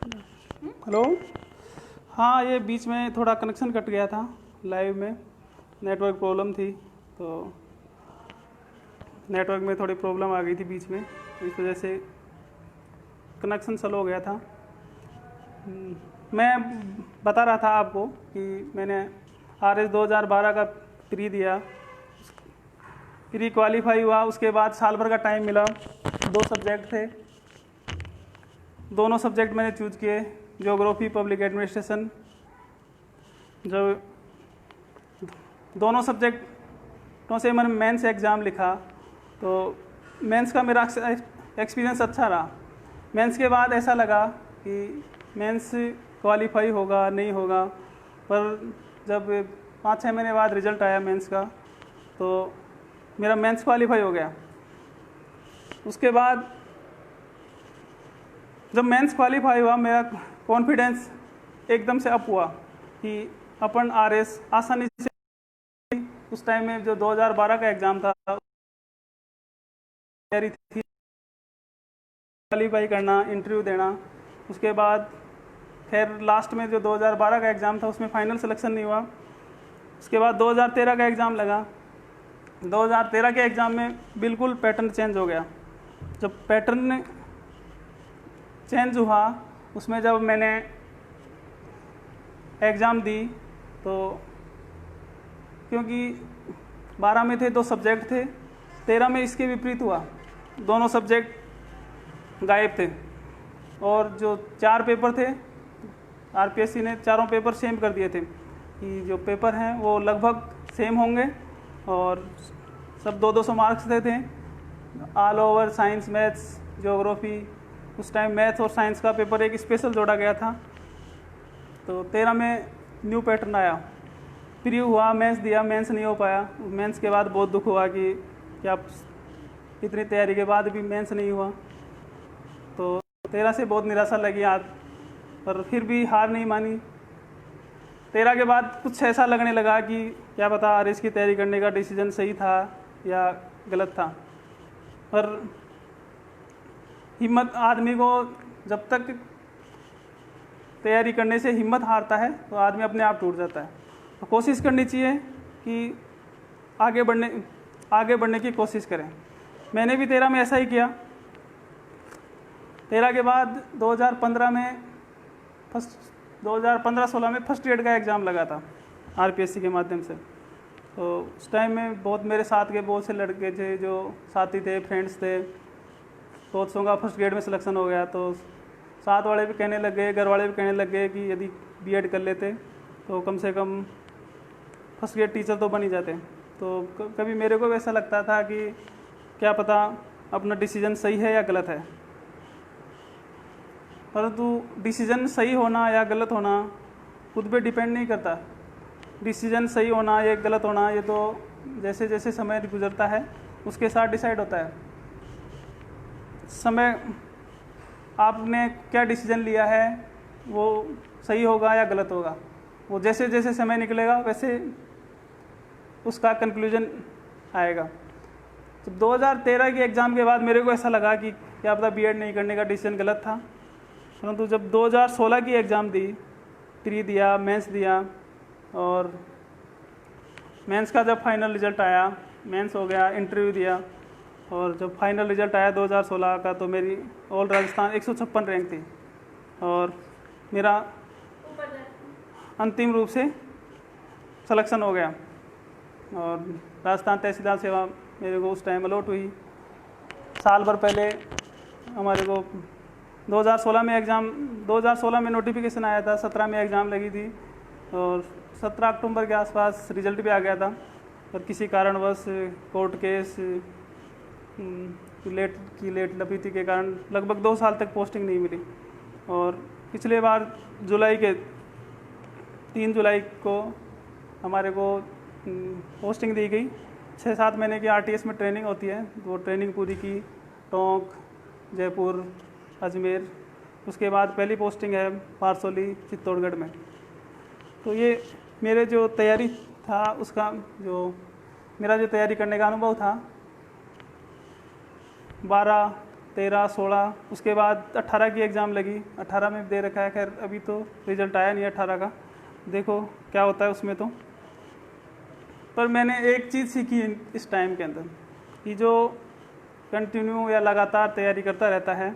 Hello. हाँ, ये बीच में थोड़ा कनेक्शन कट गया था, लाइव में नेटवर्क प्रॉब्लम थी, तो नेटवर्क में थोड़ी प्रॉब्लम आ गई थी बीच में, इस वजह से कनेक्शन स्लो हो गया था। मैं बता रहा था आपको कि मैंने RS 2012 का प्री दिया, प्री क्वालिफाई हुआ, उसके बाद साल भर का टाइम मिला। 2 सब्जेक्ट थे, दोनों सब्जेक्ट मैंने चूज किए, ज्योग्राफी, पब्लिक एडमिनिस्ट्रेशन। जब दोनों सब्जेक्टों से मैंने मेंस एग्ज़ाम लिखा तो मेंस का मेरा एक्सपीरियंस अच्छा रहा। मेंस के बाद ऐसा लगा कि मेंस क्वालिफाई होगा नहीं होगा, पर जब 5-6 महीने बाद रिज़ल्ट आया मेंस का तो मेरा मेंस क्वालिफाई हो गया। उसके बाद जब मेंस क्वालिफाई हुआ, मेरा कॉन्फिडेंस एकदम से अप हुआ कि अपन RS आसानी से, उस टाइम में जो 2012 का एग्ज़ाम था तैयारी थी, क्वालिफाई करना, इंटरव्यू देना। उसके बाद खैर लास्ट में जो 2012 का एग्ज़ाम था उसमें फाइनल सिलेक्शन नहीं हुआ। उसके बाद 2013 का एग्ज़ाम लगा। 2013 के एग्ज़ाम में बिल्कुल पैटर्न चेंज हो गया। जब पैटर्न चेंज हुआ, उसमें जब मैंने एग्ज़ाम दी तो क्योंकि 12 में थे 2 सब्जेक्ट थे, 13 में इसके विपरीत हुआ, दोनों सब्जेक्ट गायब थे। और जो 4 पेपर थे, RPSC ने चारों पेपर सेम कर दिए थे कि जो पेपर हैं वो लगभग सेम होंगे और सब 200 मार्क्स थे। All over science, maths, geography, उस टाइम मैथ्स और साइंस का पेपर एक स्पेशल जोड़ा गया था। तो 13 में न्यू पैटर्न आया, प्री हुआ, मेंस दिया, मेंस नहीं हो पाया। मेंस के बाद बहुत दुख हुआ कि क्या इतनी तैयारी के बाद भी मेंस नहीं हुआ। तो 13 से बहुत निराशा लगी आज, पर फिर भी हार नहीं मानी। 13 के बाद कुछ ऐसा लगने लगा कि क्या पता RS की तैयारी करने का डिसीजन सही था या गलत था। पर हिम्मत, आदमी को जब तक तैयारी करने से हिम्मत हारता है तो आदमी अपने आप टूट जाता है। तो कोशिश करनी चाहिए कि आगे बढ़ने की कोशिश करें। मैंने भी 13 में ऐसा ही किया। 13 के बाद 2015 में 2015-16 में फर्स्ट ग्रेड का एग्ज़ाम लगा था RPSC के माध्यम से। तो उस टाइम में बहुत मेरे साथ के बहुत से लड़के थे, जो साथी थे, फ्रेंड्स थे, बहुत सौ का फर्स्ट ग्रेड में सिलेक्शन हो गया। तो साथ वाले भी कहने लगे, घर वाले भी कहने लगे कि यदि B.Ed कर लेते तो कम से कम फर्स्ट ग्रेड टीचर तो बन ही जाते। तो कभी मेरे को भी ऐसा लगता था कि क्या पता अपना डिसीजन सही है या गलत है। परंतु डिसीजन सही होना या गलत होना खुद पे डिपेंड नहीं करता। डिसीजन सही होना या गलत होना ये तो जैसे जैसे समय गुजरता है उसके साथ डिसाइड होता है। समय, आपने क्या डिसीजन लिया है वो सही होगा या गलत होगा, वो जैसे जैसे समय निकलेगा वैसे उसका कंक्लूजन आएगा। जब 2013 के एग्ज़ाम के बाद मेरे को ऐसा लगा कि क्या पता B.Ed नहीं करने का डिसीजन गलत था। परंतु जब 2016 की एग्ज़ाम दी, प्री दिया, मेंस दिया, और मेंस का जब फाइनल रिज़ल्ट आया, मेंस हो गया, इंटरव्यू दिया, और जब फाइनल रिज़ल्ट आया 2016 का तो मेरी ऑल राजस्थान 156 रैंक थी और मेरा अंतिम रूप से सिलेक्शन हो गया। और राजस्थान तहसीलदार सेवा मेरे को उस टाइम अलॉट हुई। साल भर पहले हमारे को 2016 में नोटिफिकेशन आया था, 17 में एग्ज़ाम लगी थी और 17 अक्टूबर के आसपास रिज़ल्ट भी आ गया था। और किसी कारणवश कोर्ट केस लेट लपीती के कारण लगभग 2 साल तक पोस्टिंग नहीं मिली। और पिछले बार 3 जुलाई को हमारे को पोस्टिंग दी गई। 6-7 महीने की RTS में ट्रेनिंग होती है, वो ट्रेनिंग पूरी की, टोंक, जयपुर, अजमेर। उसके बाद पहली पोस्टिंग है पारसोली, चित्तौड़गढ़ में। तो ये मेरे जो तैयारी था उसका, मेरा जो तैयारी करने का अनुभव था, 12 13, 16, उसके बाद 18 की एग्ज़ाम लगी, 18 में दे रखा है। खैर अभी तो रिज़ल्ट आया नहीं 18 का, देखो क्या होता है उसमें। तो पर मैंने एक चीज़ सीखी इस टाइम के अंदर कि जो कंटिन्यू या लगातार तैयारी करता रहता है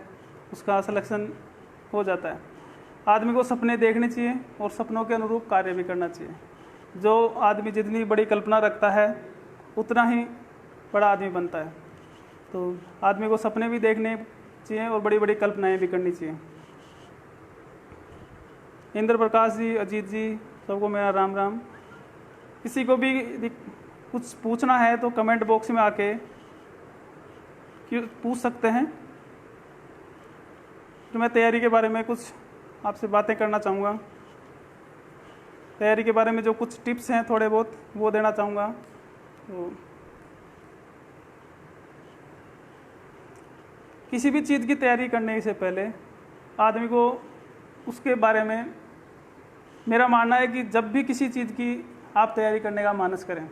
उसका सिलेक्शन हो जाता है। आदमी को सपने देखने चाहिए और सपनों के अनुरूप कार्य भी करना चाहिए। जो आदमी जितनी बड़ी कल्पना रखता है उतना ही बड़ा आदमी बनता है। तो आदमी को सपने भी देखने चाहिए और बड़ी बड़ी कल्पनाएं भी करनी चाहिए। इंद्र प्रकाश जी, अजीत जी, सबको मेरा राम राम। किसी को भी कुछ पूछना है तो कमेंट बॉक्स में आके पूछ सकते हैं। तो मैं तैयारी के बारे में कुछ आपसे बातें करना चाहूँगा। तैयारी के बारे में जो कुछ टिप्स हैं थोड़े बहुत वो देना चाहूँगा। तो किसी भी चीज़ की तैयारी करने से पहले आदमी को उसके बारे में, मेरा मानना है कि जब भी किसी चीज़ की आप तैयारी करने का मानस करें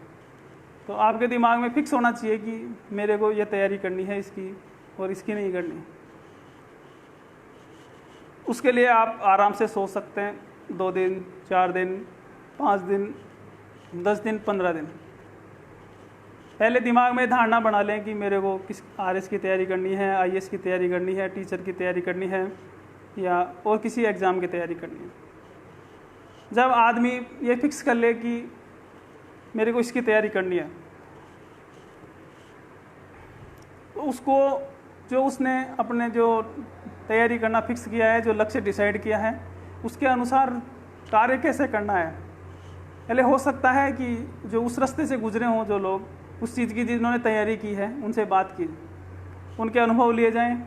तो आपके दिमाग में फिक्स होना चाहिए कि मेरे को ये तैयारी करनी है इसकी और इसकी नहीं करनी। उसके लिए आप आराम से सोच सकते हैं, 2 दिन, 4 दिन, 5 दिन, 10 दिन, 15 दिन। पहले दिमाग में धारणा बना लें कि मेरे को किस आरएस की तैयारी करनी है, आईएएस की तैयारी करनी है, टीचर की तैयारी करनी है या और किसी एग्ज़ाम की तैयारी करनी है। जब आदमी ये फिक्स कर ले कि मेरे को इसकी तैयारी करनी है तो उसको जो उसने अपने जो तैयारी करना फिक्स किया है, जो लक्ष्य डिसाइड किया है, उसके अनुसार कार्य कैसे करना है। पहले हो सकता है कि जो उस रास्ते से गुजरे हों, जो लोग उस चीज़ की जिन्होंने तैयारी की है, उनसे बात की, उनके अनुभव लिए जाएं,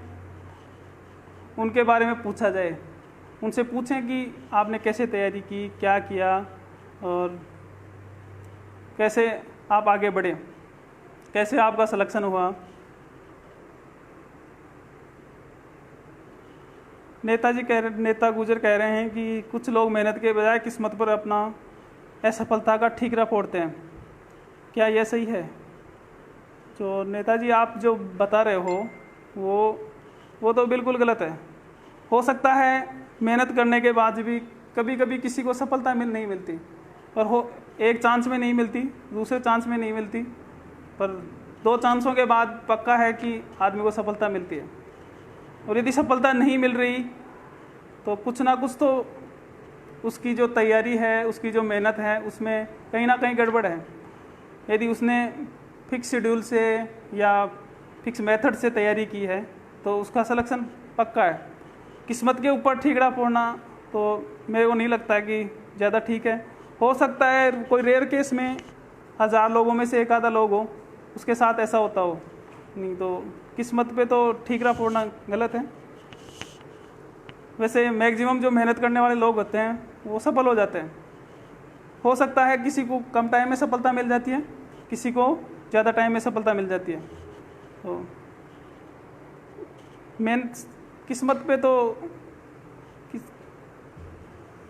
उनके बारे में पूछा जाए। उनसे पूछें कि आपने कैसे तैयारी की, क्या किया और कैसे आप आगे बढ़े, कैसे आपका सिलेक्शन हुआ। नेता गुजर कह रहे हैं कि कुछ लोग मेहनत के बजाय किस्मत पर अपना असफलता का ठीकरा फोड़ते हैं। क्या यह सही है? तो नेताजी आप जो बता रहे हो वो तो बिल्कुल गलत है। हो सकता है मेहनत करने के बाद भी कभी कभी किसी को सफलता नहीं मिलती, और एक चांस में नहीं मिलती, दूसरे चांस में नहीं मिलती, पर 2 चांसों के बाद पक्का है कि आदमी को सफलता मिलती है। और यदि सफलता नहीं मिल रही तो कुछ ना कुछ तो उसकी जो तैयारी है, उसकी जो मेहनत है, उसमें कहीं ना कहीं गड़बड़ है। यदि उसने फिक्स शेड्यूल से या फिक्स मेथड से तैयारी की है तो उसका सिलेक्शन पक्का है। किस्मत के ऊपर ठीकरा फोड़ना तो मेरे को नहीं लगता है कि ज़्यादा ठीक है। हो सकता है कोई रेयर केस में 1000 लोगों में से एक आधा लोग हो उसके साथ ऐसा होता हो, नहीं तो किस्मत पे तो ठीकरा फोड़ना गलत है। वैसे मैक्सिमम जो मेहनत करने वाले लोग होते हैं वो सफल हो जाते हैं। हो सकता है किसी को कम टाइम में सफलता मिल जाती है, किसी को ज़्यादा टाइम में सफलता मिल जाती है। तो मेन किस्मत पे तो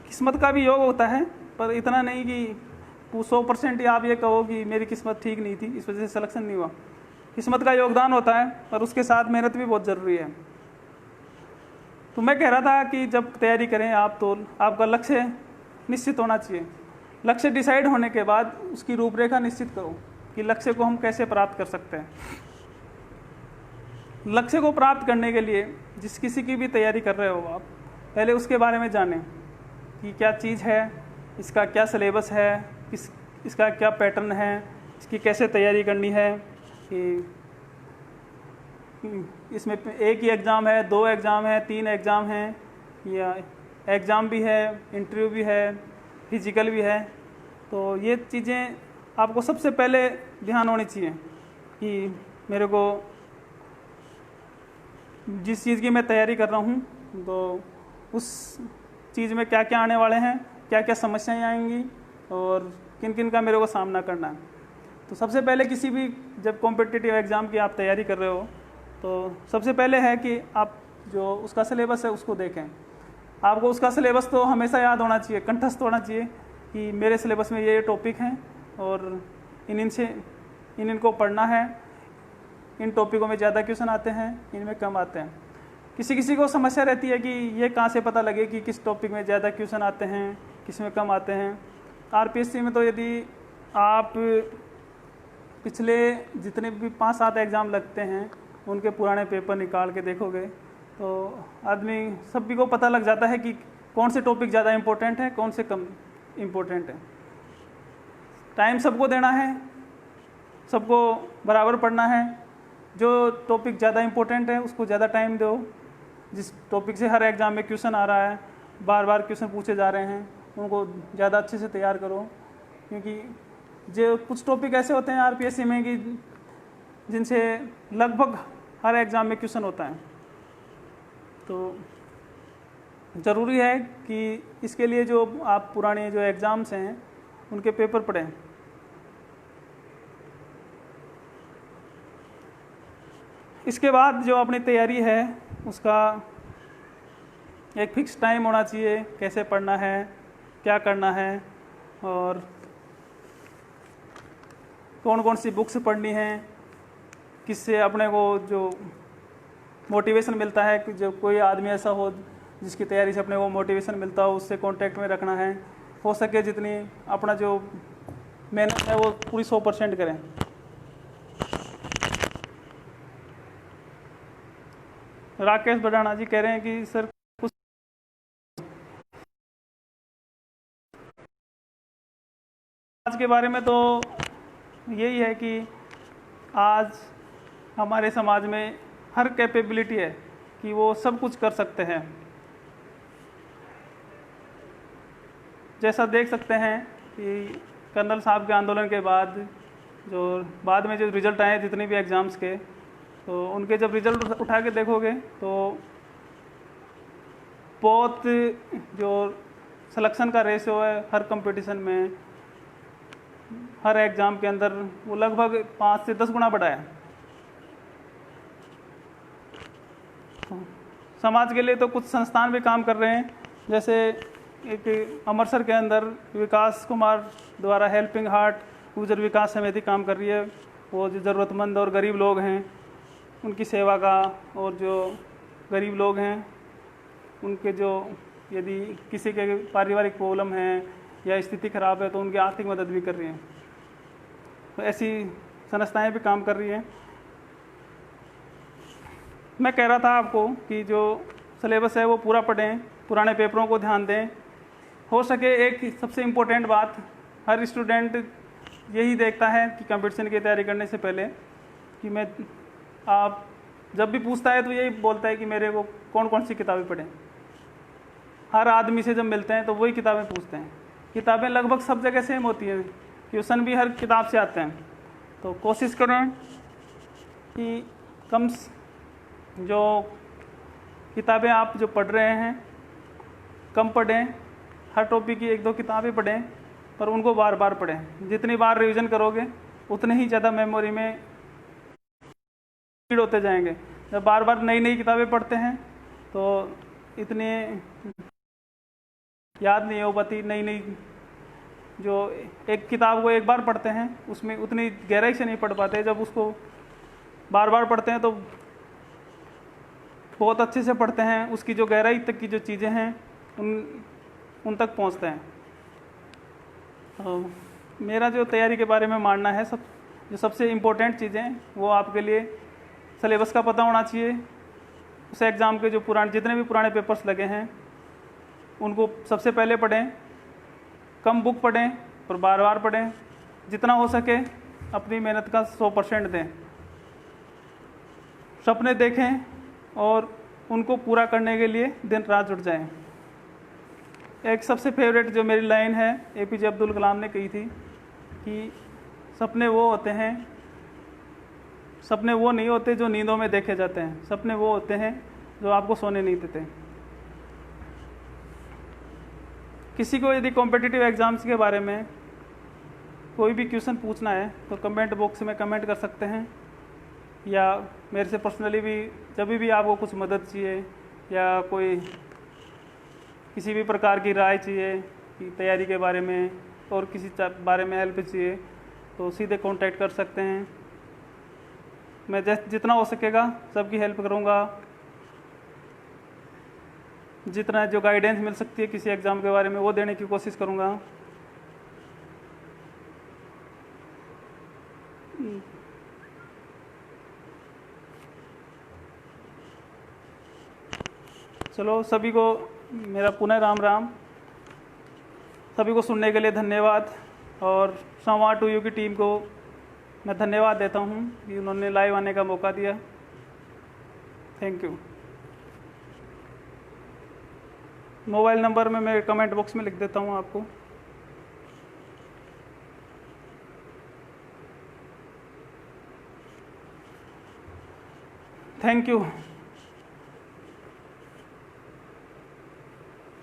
किस्मत का भी योग होता है, पर इतना नहीं कि 100% आप ये कहो कि मेरी किस्मत ठीक नहीं थी इस वजह से सिलेक्शन नहीं हुआ। किस्मत का योगदान होता है पर उसके साथ मेहनत भी बहुत ज़रूरी है। तो मैं कह रहा था कि जब तैयारी करें आप तो आपका लक्ष्य निश्चित होना चाहिए। लक्ष्य डिसाइड होने के बाद उसकी रूपरेखा निश्चित करो कि लक्ष्य को हम कैसे प्राप्त कर सकते हैं। लक्ष्य को प्राप्त करने के लिए जिस किसी की भी तैयारी कर रहे हो आप, पहले उसके बारे में जानें कि क्या चीज़ है, इसका क्या सिलेबस है, इसका क्या पैटर्न है, इसकी कैसे तैयारी करनी है, कि इसमें एक ही एग्ज़ाम है, 2 एग्ज़ाम है, 3 एग्ज़ाम हैं, या एग्ज़ाम भी है, इंटरव्यू भी है, फिजिकल भी है। तो ये चीज़ें आपको सबसे पहले ध्यान होनी चाहिए कि मेरे को जिस चीज़ की मैं तैयारी कर रहा हूँ तो उस चीज़ में क्या क्या आने वाले हैं, क्या क्या समस्याएं आएंगी और किन किन का मेरे को सामना करना है। तो सबसे पहले किसी भी जब कॉम्पिटिटिव एग्ज़ाम की आप तैयारी कर रहे हो तो सबसे पहले है कि आप जो उसका सिलेबस है उसको देखें। आपको उसका सिलेबस तो हमेशा याद होना चाहिए, कंठस्थ होना चाहिए कि मेरे सिलेबस में ये टॉपिक हैं और इनको पढ़ना है। इन टॉपिकों में ज़्यादा क्वेश्चन आते हैं, इनमें कम आते हैं। किसी किसी को समस्या रहती है कि ये कहाँ से पता लगे कि किस टॉपिक में ज़्यादा क्वेश्चन आते हैं, किस में कम आते हैं। आरपीएससी में तो यदि आप पिछले जितने भी 5-7 एग्ज़ाम लगते हैं उनके पुराने पेपर निकाल के देखोगे तो आदमी सभी को पता लग जाता है कि कौन से टॉपिक ज़्यादा इम्पोर्टेंट है, कौन से कम इम्पोर्टेंट है। टाइम सबको देना है, सबको बराबर पढ़ना है। जो टॉपिक ज़्यादा इम्पोर्टेंट है उसको ज़्यादा टाइम दो। जिस टॉपिक से हर एग्ज़ाम में क्वेश्चन आ रहा है, बार बार क्वेश्चन पूछे जा रहे हैं, उनको ज़्यादा अच्छे से तैयार करो। क्योंकि जो कुछ टॉपिक ऐसे होते हैं आरपीएससी में कि जिनसे लगभग हर एग्ज़ाम में क्वेश्चन होता है, तो ज़रूरी है कि इसके लिए जो आप पुराने जो एग्ज़ाम्स हैं उनके पेपर पढ़ें। इसके बाद जो अपनी तैयारी है उसका एक फिक्स टाइम होना चाहिए, कैसे पढ़ना है, क्या करना है और कौन कौन सी बुक्स पढ़नी है, किससे अपने को जो मोटिवेशन मिलता है कि जब कोई आदमी ऐसा हो जिसकी तैयारी से अपने को मोटिवेशन मिलता हो, उससे कांटेक्ट में रखना है। हो सके जितनी अपना जो मेहनत है वो पूरी 100% करें। राकेश बडाना जी कह रहे हैं कि सर कुछ आज के बारे में तो यही है कि आज हमारे समाज में हर कैपेबिलिटी है कि वो सब कुछ कर सकते हैं। जैसा देख सकते हैं कि कर्नल साहब के आंदोलन के बाद में जो रिज़ल्ट आए जितने भी एग्ज़ाम्स के, तो उनके जब रिज़ल्ट उठा के देखोगे तो बहुत जो सिलेक्शन का रेशियो है हर कंपटीशन में, हर एग्ज़ाम के अंदर वो लगभग 5 से 10 गुना बढ़ा है। समाज के लिए तो कुछ संस्थान भी काम कर रहे हैं, जैसे एक अमृतसर के अंदर विकास कुमार द्वारा हेल्पिंग हार्ट गुजर विकास समिति काम कर रही है। वो जो ज़रूरतमंद और गरीब लोग हैं उनकी सेवा का, और जो गरीब लोग हैं उनके जो यदि किसी के पारिवारिक प्रॉब्लम है या स्थिति ख़राब है तो उनकी आर्थिक मदद भी कर रही हैं। तो ऐसी संस्थाएं भी काम कर रही हैं। मैं कह रहा था आपको कि जो सिलेबस है वो पूरा पढ़ें, पुराने पेपरों को ध्यान दें। हो सके एक सबसे इम्पोर्टेंट बात, हर स्टूडेंट यही देखता है कि कंपटीशन की तैयारी करने से पहले कि मैं आप जब भी पूछता है तो यही बोलता है कि मेरे को कौन कौन सी किताबें पढ़ें। हर आदमी से जब मिलते हैं तो वही किताबें पूछते हैं। किताबें लगभग सब जगह सेम होती हैं, क्वेश्चन भी हर किताब से आते हैं। तो कोशिश करें कि जो किताबें आप जो पढ़ रहे हैं कम पढ़ें, हर टॉपिक की 1-2 किताबें पढ़ें, पर उनको बार बार पढ़ें। जितनी बार रिवीजन करोगे उतने ही ज़्यादा मेमोरी में होते जाएंगे। जब बार बार नई नई किताबें पढ़ते हैं तो इतने याद नहीं हो पाती। नई नई जो एक किताब को एक बार पढ़ते हैं उसमें उतनी गहराई से नहीं पढ़ पाते। जब उसको बार बार पढ़ते हैं तो बहुत अच्छे से पढ़ते हैं, उसकी जो गहराई तक की जो चीज़ें हैं उन तक पहुंचते हैं। तो मेरा जो तैयारी के बारे में मानना है, जो सबसे इम्पोर्टेंट चीज़ें वो आपके लिए सिलेबस का पता होना चाहिए। उस एग्ज़ाम के जो जितने भी पुराने पेपर्स लगे हैं उनको सबसे पहले पढ़ें, कम बुक पढ़ें और बार बार पढ़ें। जितना हो सके अपनी मेहनत का 100% दें। सपने देखें और उनको पूरा करने के लिए दिन रात जुट जाएं। एक सबसे फेवरेट जो मेरी लाइन है APJ अब्दुल कलाम ने कही थी कि सपने वो होते हैं, सपने वो नहीं होते जो नींदों में देखे जाते हैं, सपने वो होते हैं जो आपको सोने नहीं देते। किसी को यदि कॉम्पिटिटिव एग्ज़ाम्स के बारे में कोई भी क्वेश्चन पूछना है तो कमेंट बॉक्स में कमेंट कर सकते हैं, या मेरे से पर्सनली भी जब भी आपको कुछ मदद चाहिए या कोई किसी भी प्रकार की राय चाहिए कि तैयारी के बारे में और किसी बारे में हेल्प चाहिए तो सीधे कांटेक्ट कर सकते हैं। मैं जितना हो सकेगा सबकी हेल्प करूँगा, जितना जो गाइडेंस मिल सकती है किसी एग्ज़ाम के बारे में वो देने की कोशिश करूँगा। चलो, सभी को मेरा पुनः राम राम। सभी को सुनने के लिए धन्यवाद, और संवाद टू यू की टीम को मैं धन्यवाद देता हूँ कि उन्होंने लाइव आने का मौका दिया। Thank you. मोबाइल नंबर में मैं कमेंट बॉक्स में लिख देता हूँ आपको। Thank you.